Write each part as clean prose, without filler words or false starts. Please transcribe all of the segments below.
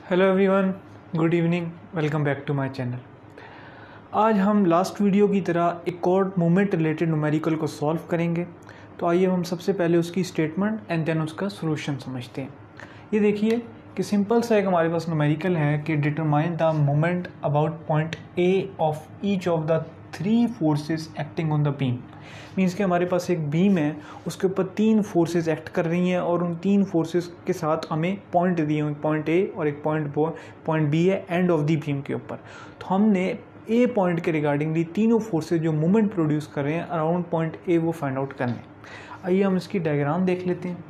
Hello everyone, good evening, welcome back to my channel. आज हम last video की तरह एक और मूवमेंट रिलेटेड न्यूमेरिकल को सॉल्व करेंगे। तो आइए हम सबसे पहले उसकी स्टेटमेंट एंड देन उसका सॉल्यूशन समझते हैं। ये देखिए कि सिंपल सा एक हमारे पास न्यूमेरिकल है कि determine the moment about point A of each of the three forces acting on the beam. Means कि हमारे पास एक बीम है, उसके ऊपर तीन फोर्सेस एक्ट कर रही हैं और उन तीन फोर्सेस के साथ हमें पॉइंट दिए हुए, पॉइंट ए और एक पॉइंट बी है एंड ऑफ द बीम के ऊपर। तो हमने ए पॉइंट के रिगार्डिंगली तीनों फोर्सेस जो मूवमेंट प्रोड्यूस कर रहे हैं अराउंड पॉइंट ए वो फाइंड आउट करने। आइए हम इसकी डायग्राम देख लेते हैं।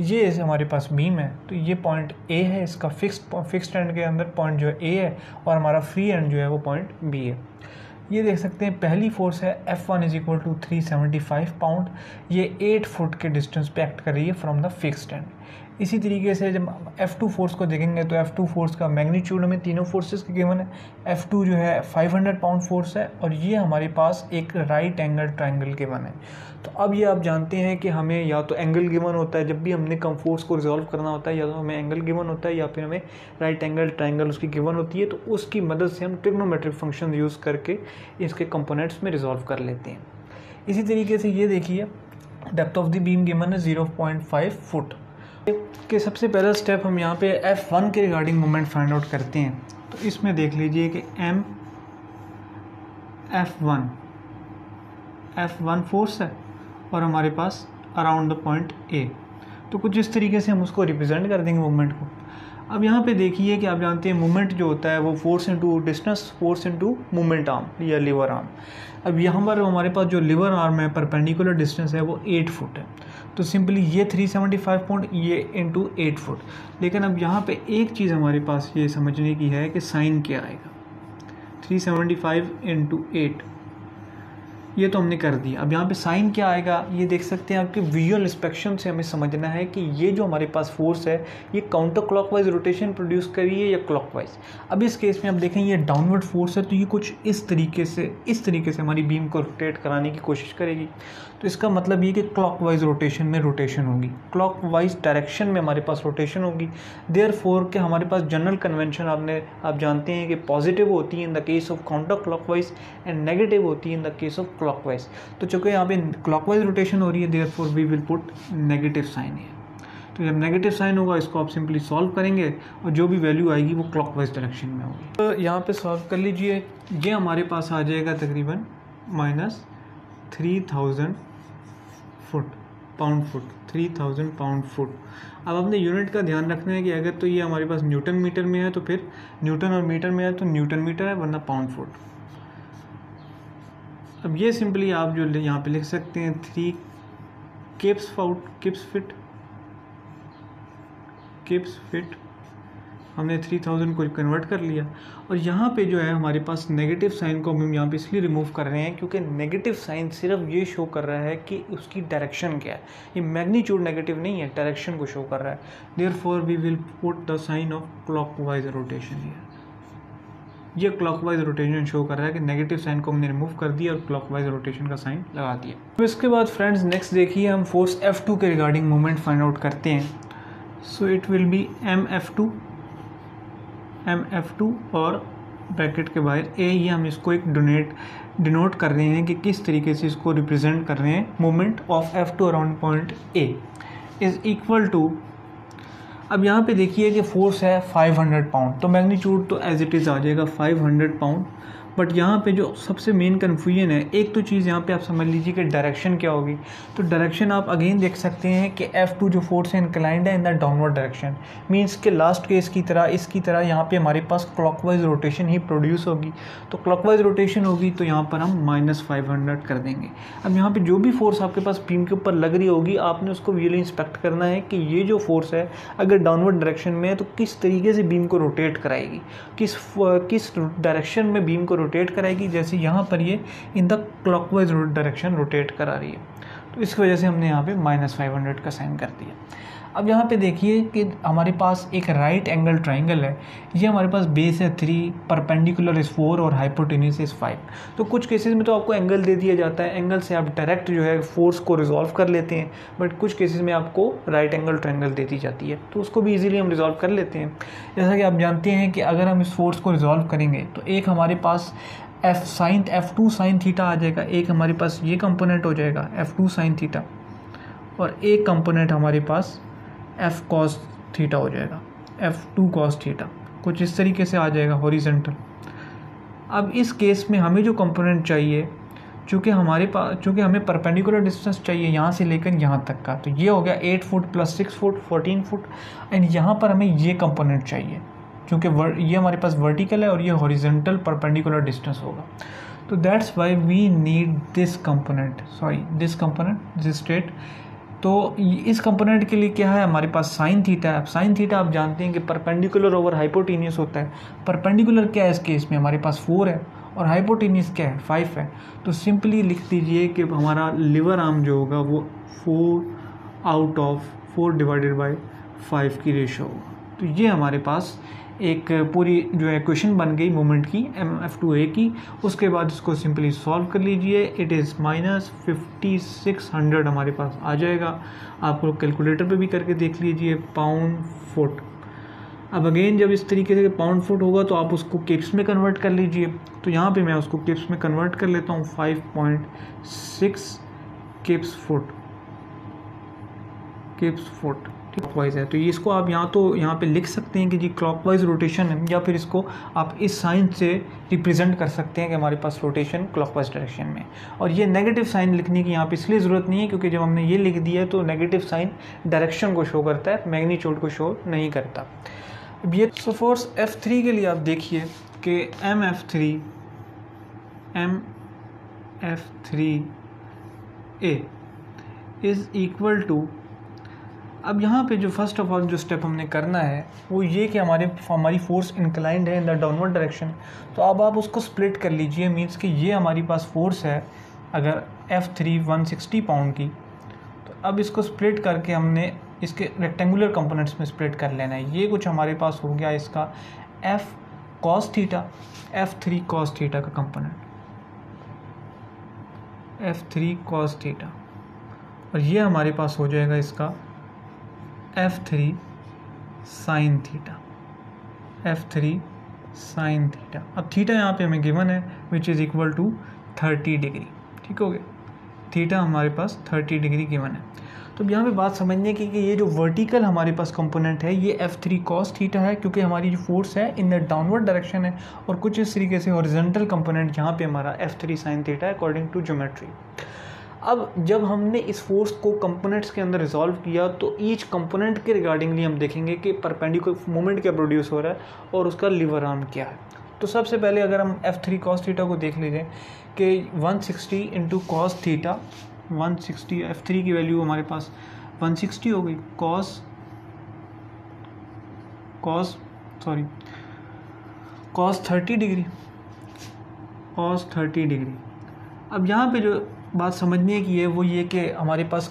ये ऐसे हमारे पास बीम है, तो ये पॉइंट ए है, इसका फिक्स्ड एंड के अंदर पॉइंट जो है ए है और हमारा फ्री एंड जो है वो पॉइंट बी है। ये देख सकते हैं पहली फोर्स है F1 is equal to 375 pound. ये 8 फुट के डिस्टेंस पे एक्ट कर रही है फ्रॉम द फिक्स्ड एंड। इसी तरीके से जब F2 फोर्स को देखेंगे तो F2 फोर्स का मैग्नीट्यूड हमें तीनों फोर्सेस के गिवन है। F2 जो है 500 पाउंड फोर्स है और ये हमारे पास एक राइट एंगल ट्रायंगल गिवन है। तो अब ये आप जानते हैं कि हमें या तो एंगल गिवन होता है, जब भी हमने कम फोर्स को रिजॉल्व करना होता है, या तो हमें एंगल गिवन होता है या फिर हमें राइट एंगल ट्रायंगल उसकी गिवन होती है। तो उसकी मदद से हम ट्रिग्नोमेट्रिक फंक्शन यूज़ करके इसके कंपोनेंट्स में रिजॉल्व कर लेते हैं। इसी तरीके से ये देखिए depth of the beam given है 0.5 फुट के। सबसे पहला स्टेप हम यहाँ पे F1 के रिगार्डिंग मोमेंट फाइंड आउट करते हैं। तो इसमें देख लीजिए कि F1 फोर्स है और हमारे पास अराउंड द पॉइंट ए। तो कुछ इस तरीके से हम उसको रिप्रेजेंट कर देंगे मूवमेंट को। अब यहाँ पे देखिए कि आप जानते हैं मूवमेंट जो होता है वो force into distance, force into movement arm या लिवर आर्म। अब यहाँ पर हमारे पास जो लिवर आर्म है परपेंडिकुलर डिस्टेंस है वो 8 फुट है। तो सिंपली ये 375 पाउंड ये इंटू 8 फुट। लेकिन अब यहाँ पे एक चीज़ हमारे पास ये समझने की है कि साइन क्या आएगा। 375 इंटू 8 ये तो हमने कर दिया। अब यहाँ पे साइन क्या आएगा ये देख सकते हैं। आपके विजुअल इंस्पेक्शन से हमें समझना है कि ये जो हमारे पास फोर्स है ये काउंटर क्लॉकवाइज रोटेशन प्रोड्यूस कर रही है या क्लॉकवाइज। अब इस केस में आप देखें ये डाउनवर्ड फोर्स है, तो ये कुछ इस तरीके से हमारी बीम को रोटेट कराने की कोशिश करेगी। तो इसका मतलब ये कि क्लॉकवाइज रोटेशन में रोटेशन होगी, क्लॉकवाइज डायरेक्शन में हमारे पास रोटेशन होगी। देयरफॉर कि हमारे पास जनरल कन्वेंशन आप जानते हैं कि पॉजिटिव होती है in the case of counter clockwise and negative होती है in the case of clockwise. तो चूंकि यहाँ पे क्लॉकवाइज रोटेशन हो रही है therefore we will put negative sign है। तो जब नेगेटिव साइन होगा इसको आप सिंपली सॉल्व करेंगे और जो भी वैल्यू आएगी वो क्लॉकवाइज डायरेक्शन में होगी। तो यहाँ पे सॉल्व कर लीजिए। ये हमारे पास आ जाएगा तकरीबन -3000 पाउंड फुट 3000 पाउंड फुट। अब अपने यूनिट का ध्यान रखना है कि अगर तो ये हमारे पास न्यूटन मीटर में है तो फिर न्यूटन और मीटर में है तो न्यूटन मीटर है वरना पाउंड फुट। अब ये सिंपली आप जो यहाँ पे लिख सकते हैं 3 किप्स फिट। हमने 3000 को कन्वर्ट कर लिया और यहाँ पे जो है हमारे पास नेगेटिव साइन को हम यहाँ पे इसलिए रिमूव कर रहे हैं क्योंकि नेगेटिव साइन सिर्फ ये शो कर रहा है कि उसकी डायरेक्शन क्या है। ये मैग्नीट्यूड नेगेटिव नहीं है, डायरेक्शन को शो कर रहा है। Therefore we will put the sign of clockwise rotation here. ये क्लॉकवाइज रोटेशन शो कर रहा है कि नेगेटिव साइन को हमने रिमूव कर दिया और क्लॉकवाइज रोटेशन का साइन लगा दिया। तो इसके बाद फ्रेंड्स नेक्स्ट देखिए हम फोर्स F2 के रिगार्डिंग मूवमेंट फाइंड आउट करते हैं। So it will be MF2 और ब्रैकेट के बाहर ए। ये हम इसको एक डिनोट कर रहे हैं कि किस तरीके से इसको रिप्रेजेंट कर रहे हैं। Movement of F2 around point A is equal to, अब यहाँ पे देखिए कि फोर्स है 500 पाउंड, तो मैग्नीट्यूड तो एज इट इज़ आ जाएगा 500 पाउंड। बट यहाँ पे जो सबसे मेन कन्फ्यूजन है, एक तो चीज़ यहाँ पे आप समझ लीजिए कि डायरेक्शन क्या होगी। तो डायरेक्शन आप अगेन देख सकते हैं कि F2 जो फोर्स है इंक्लाइंड है in the downward direction. Means के लास्ट केस की तरह इसकी तरह यहाँ पे हमारे पास क्लॉकवाइज रोटेशन ही प्रोड्यूस होगी। तो क्लॉकवाइज रोटेशन होगी तो यहाँ पर हम -500 कर देंगे। अब यहाँ पे जो भी फोर्स आपके पास बीम के ऊपर लग रही होगी आपने उसको विजुअली इंस्पेक्ट करना है कि ये जो फोर्स है अगर डाउनवर्ड डायरेक्शन में है तो किस तरीके से बीम को रोटेट कराएगी, किस डायरेक्शन में बीम को रोटेट कराएगी। जैसे यहाँ पर ये in the clockwise direction rotate करा रही है। तो इस वजह से हमने यहाँ पे -500 का साइन कर दिया। अब यहाँ पे देखिए कि हमारे पास एक राइट एंगल ट्राइंगल है, ये हमारे पास बेस है 3, परपेंडिकुलर इज़ 4 और हाइपोटेन्यूज इज़ 5। तो कुछ केसेस में तो आपको एंगल दे दिया जाता है, एंगल से आप डायरेक्ट जो है फोर्स को रिजॉल्व कर लेते हैं, बट कुछ केसेस में आपको राइट एंगल ट्राइंगल दे दी जाती है, तो उसको भी ईजिली हम रिजॉल्व कर लेते हैं। जैसा कि आप जानते हैं कि अगर हम इस फोर्स को रिजॉल्व करेंगे तो एक हमारे पास F2 साइन थीटा आ जाएगा, एक हमारे पास ये कंपोनेंट हो जाएगा F2 साइन थीटा, और एक कंपोनेंट हमारे पास F cos थीटा हो जाएगा, F2 cos थीटा, कुछ इस तरीके से आ जाएगा हॉरिजेंटल। अब इस केस में हमें जो कंपोनेंट चाहिए, चूँकि हमें परपेंडिकुलर डिस्टेंस चाहिए यहाँ से लेकर यहाँ तक का, तो ये हो गया 8 foot plus 6 foot 14 foot, and यहाँ पर हमें ये कंपोनेंट चाहिए क्योंकि ये हमारे पास वर्टिकल है और ये हॉरिजेंटल परपेंडिकुलर डिस्टेंस होगा। तो that's why we need this component, this state. तो इस कंपोनेंट के लिए क्या है, हमारे पास साइन थीटा है। अब साइन थीटा आप जानते हैं कि परपेंडिकुलर ओवर हाइपोटेन्यूस होता है। परपेंडिकुलर क्या है इस केस में, हमारे पास 4 है, और हाइपोटेन्यूस क्या है, 5 है। तो सिंपली लिख दीजिए कि हमारा लिवर आर्म जो होगा वो 4/4 की रेशो होगा। तो ये हमारे पास एक पूरी जो है क्वेश्चन बन गई मोमेंट की F2A की। उसके बाद इसको सिंपली सॉल्व कर लीजिए, इट इज़ -5600 हमारे पास आ जाएगा। आप लोग कैलकुलेटर पे भी करके देख लीजिए, पाउंड फुट। अब अगेन जब इस तरीके से पाउंड फुट होगा तो आप उसको किप्स में कन्वर्ट कर लीजिए। तो यहाँ पे मैं उसको किप्स में कन्वर्ट कर लेता हूँ, 5.6 किप्स फुट क्लॉकवाइज है। तो ये इसको आप यहाँ पे लिख सकते हैं कि जी क्लॉकवाइज रोटेशन है, या फिर इसको आप इस साइन से रिप्रेजेंट कर सकते हैं कि हमारे पास रोटेशन क्लॉकवाइज डायरेक्शन में। और ये नेगेटिव साइन लिखने की यहाँ पे इसलिए ज़रूरत नहीं है क्योंकि जब हमने ये लिख दिया है तो नेगेटिव साइन डायरेक्शन को शो करता है, मैग्नीट्यूड को शो नहीं करता। अब ये फोर्स F3 के लिए आप देखिए कि MF3A इज़ इक्वल टू, अब यहाँ पे जो फर्स्ट ऑफ ऑल जो स्टेप हमने करना है वो ये कि हमारी फोर्स इंक्लाइंड है इन द डाउनवर्ड डायरेक्शन। तो अब आप उसको स्प्लिट कर लीजिए, मीन्स कि ये हमारी पास फोर्स है अगर F3 160 पाउंड की, तो अब इसको स्प्लिट करके हमने इसके रेक्टेंगुलर कंपोनेंट्स में स्प्लिट कर लेना है। ये कुछ हमारे पास हो गया इसका F cos theta, F3 cos theta का कंपोनेंट, F3 cos थीटा, और ये हमारे पास हो जाएगा इसका F3 sine theta, F3 sine theta. अब थीटा यहाँ पे हमें गिवन है which is equal to 30 degree, ठीक हो गया। थीटा हमारे पास 30 डिग्री गिवन है। तो अब यहाँ पे बात समझने की कि ये जो वर्टिकल हमारे पास कंपोनेंट है ये F3 cos थीटा है, क्योंकि हमारी जो फोर्स है इन द डाउनवर्ड डायरेक्शन है, और कुछ इस तरीके से हॉरिजॉन्टल कंपोनेंट यहाँ पे हमारा F3 साइन थीटा है अकॉर्डिंग टू ज्योमेट्री। अब जब हमने इस फोर्स को कंपोनेंट्स के अंदर रिजॉल्व किया तो ईच कंपोनेंट के रिगार्डिंगली हम देखेंगे कि परपेंडिकुलर मोमेंट क्या प्रोड्यूस हो रहा है और उसका लिवर आर्म क्या है। तो सबसे पहले अगर हम F3 cos थीटा को देख लीजिए कि 160 इंटू कॉस थीटा, 160 F3 की वैल्यू हमारे पास 160 हो गई, cos 30 डिग्री। अब यहाँ पे जो बात समझने की है वो ये कि हमारे पास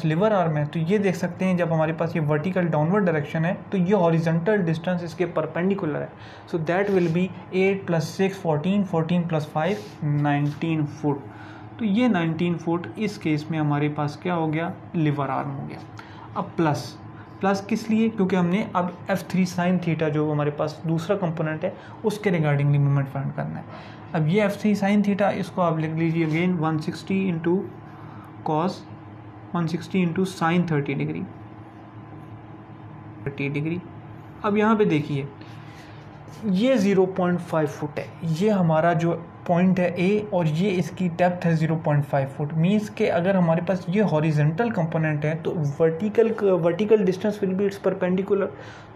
लिवर आर्म है। तो ये देख सकते हैं जब हमारे पास ये वर्टिकल डाउनवर्ड डायरेक्शन है तो ये हॉरिजॉन्टल डिस्टेंस इसके परपेंडिकुलर है। So that will be 8 + 6 14, 14 + 5 19 foot. तो ये 19 फुट इस केस में हमारे पास क्या हो गया, लिवर आर्म हो गया। अब प्लस किस लिए, क्योंकि हमने अब F3 साइन थीटा जो हमारे पास दूसरा कंपोनेंट है उसके रिगार्डिंगली मूवमेंट फाइंड करना है। अब ये F3 साइन थीटा इसको आप लिख लीजिए again 160 into cos 160 into sine 30 degree. अब यहाँ पे देखिए ये 0.5 फुट है, ये हमारा जो पॉइंट है A और ये इसकी डेप्थ है 0.5 फुट। मीन्स के अगर हमारे पास ये हॉरिजेंटल कंपोनेंट है तो vertical distance will be it's perpendicular.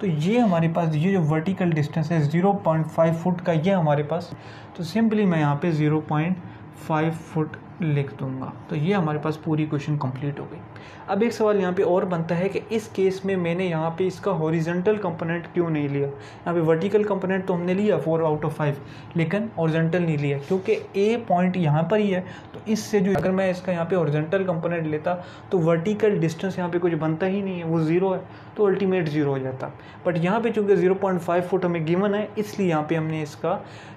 तो ये हमारे पास ये जो वर्टिकल डिस्टेंस है 0.5 फुट का ये हमारे पास, तो सिंपली मैं यहाँ पे 0.5 फुट लिख दूंगा। तो ये हमारे पास पूरी क्वेश्चन कंप्लीट हो गई। अब एक सवाल यहाँ पे और बनता है कि इस केस में मैंने यहाँ पे इसका हॉरिजॉन्टल कंपोनेंट क्यों नहीं लिया। यहाँ पे वर्टिकल कंपोनेंट तो हमने लिया 4 आउट ऑफ 5, लेकिन हॉरिजॉन्टल नहीं लिया क्योंकि ए पॉइंट यहाँ पर ही है। तो इससे जो अगर मैं इसका यहाँ पे हॉरिजॉन्टल कंपोनेंट लेता तो वर्टिकल डिस्टेंस यहाँ पे कुछ बनता ही नहीं है, वो 0 है, तो अल्टीमेट 0 हो जाता। बट यहाँ पे चूँकि 0.5 फुट हमें गिवन है, इसलिए यहाँ पे हमने इसका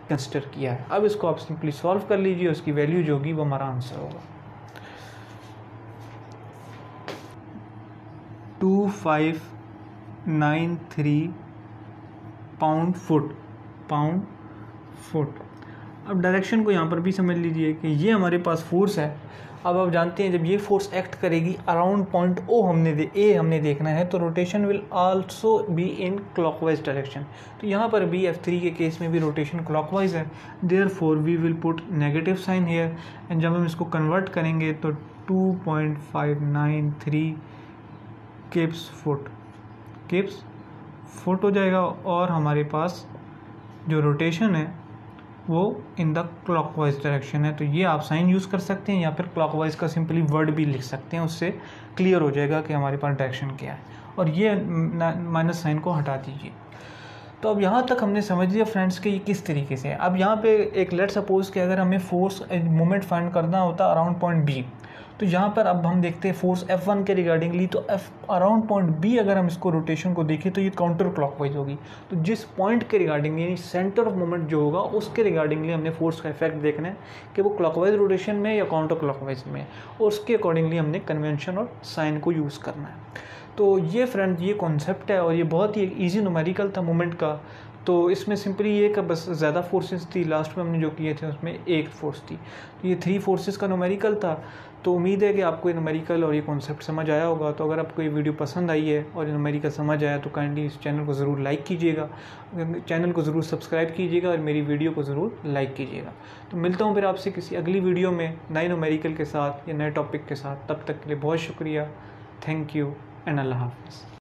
कंसिडर किया है। अब इसको आप सिंपली सॉल्व कर लीजिए, उसकी वैल्यू जो होगी वो हमारा आंसर होगा 2593 पाउंड फुट। अब डायरेक्शन को यहाँ पर भी समझ लीजिए कि ये हमारे पास फोर्स है। अब आप जानते हैं जब ये फोर्स एक्ट करेगी अराउंड पॉइंट ओ हमने देखना है, तो rotation will also be in clockwise direction. तो यहाँ पर भी F3 के केस में भी रोटेशन क्लॉकवाइज है, therefore we will put negative sign here. And जब हम इसको कन्वर्ट करेंगे तो 2.593 किप्स फुट हो जाएगा, और हमारे पास जो रोटेशन है वो इन द क्लॉकवाइज डायरेक्शन है। तो ये आप साइन यूज़ कर सकते हैं या फिर क्लॉकवाइज का सिंपली वर्ड भी लिख सकते हैं, उससे क्लियर हो जाएगा कि हमारे पास डायरेक्शन क्या है। और ये माइनस साइन को हटा दीजिए। तो अब यहाँ तक हमने समझ लिया फ्रेंड्स कि ये किस तरीके से है। अब यहाँ पे एक लेट सपोज कि अगर हमें फोर्स मोमेंट फाइंड करना होता अराउंड पॉइंट बी, तो यहाँ पर अब हम देखते हैं फोर्स F1 के रिगार्डिंगली, तो अराउंड पॉइंट बी अगर हम इसको रोटेशन को देखें तो ये काउंटर क्लॉकवाइज होगी। तो जिस पॉइंट के रिगार्डिंग यानी सेंटर ऑफ मोमेंट जो होगा उसके रिगार्डिंगली हमने फोर्स का इफेक्ट देखना है कि वो क्लॉकवाइज रोटेशन में या काउंटर क्लॉकवाइज में, और उसके अकॉर्डिंगली हमने कन्वेंशन और साइन को यूज़ करना है। तो ये फ्रेंड ये कॉन्सेप्ट है, और ये बहुत ही ईजी न्यूमेरिकल था मोमेंट का। तो इसमें सिंपली ये कि बस ज़्यादा फोर्सेस थी, लास्ट में हमने जो किए थे उसमें एक फोर्स थी। तो ये 3 फोर्सेस का न्यूमेरिकल था। तो उम्मीद है कि आपको ये न्यूमेरिकल और ये कॉन्सेप्ट समझ आया होगा। तो अगर आपको ये वीडियो पसंद आई है और ये न्यूमेरिकल समझ आया तो काइंडली इस चैनल को ज़रूर लाइक कीजिएगा, चैनल को ज़रूर सब्सक्राइब कीजिएगा और मेरी वीडियो को ज़रूर लाइक कीजिएगा। तो मिलता हूँ फिर आपसे किसी अगली वीडियो में नए न्यूमेरिकल के साथ या नए टॉपिक के साथ। तब तक के लिए बहुत शुक्रिया, थैंक यू एंड अल्लाह हाफ़िज़।